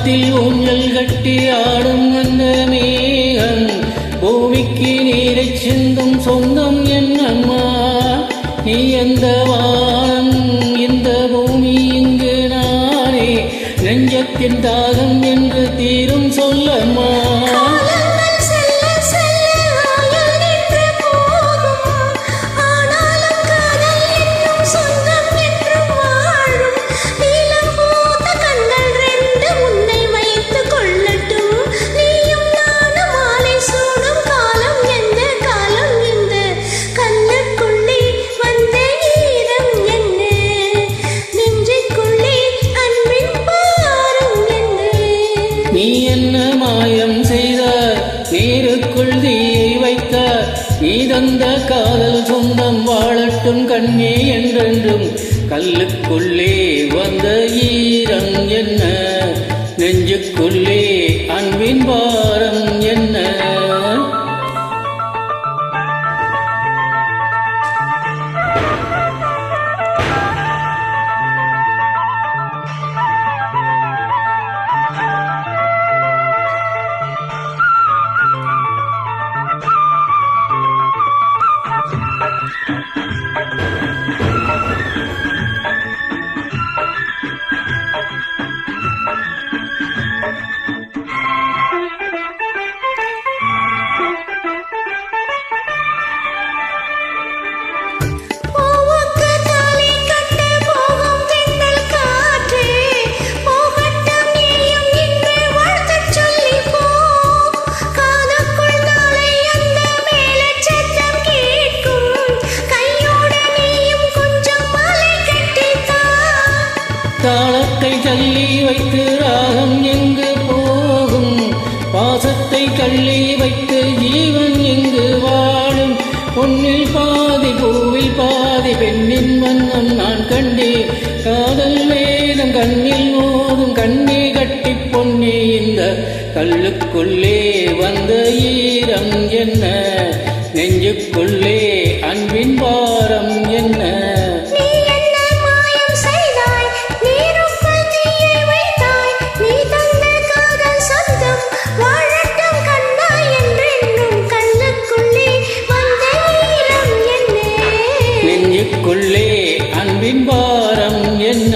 வானத்தில் ஊஞ்சல் கட்டி ஆடும் அந்த மேகம் பூமிக்கு நீரை சிந்தும் சொந்தம் என்னம்மா நீ எந்த வானம் இந்த பூமி இங்கு நானே நெஞ்சத்தின் தாகம் என்று தீரும் சொல்லம்மா நீ என்ன மாயம் செய்தார் நீருக்குள் தீயை வைத்தார் நீ தந்த காதல் சொந்தம் வாழட்டும் கண்ணே என்றென்றும் கல்லுக்குள்ளே வந்த ஈரம் என்ன நெஞ்சுக்குள்ளே அன்பின் பாரம் என்ன தாளத்தை தள்ளி வைத்து ராகம் எங்கு போகும் பாசத்தை தள்ளி வைத்து ஜீவன் எங்கு வாழும் பொன்னில் பாதி பூவில் பாதி பெண்ணின் வண்ணம் நான் கண்டேன் காதல் வேதம் கண்ணில் மோதும் கண்ணே கட்டி பொன்னே இந்த கல்லுக்குள்ளே வந்த ஈரம் என்ன நெஞ்சுக்குள்ளே அன்பின் பாரம் என்ன நெஞ்சுக்குள்ளே அன்பின் பாரம் என்ன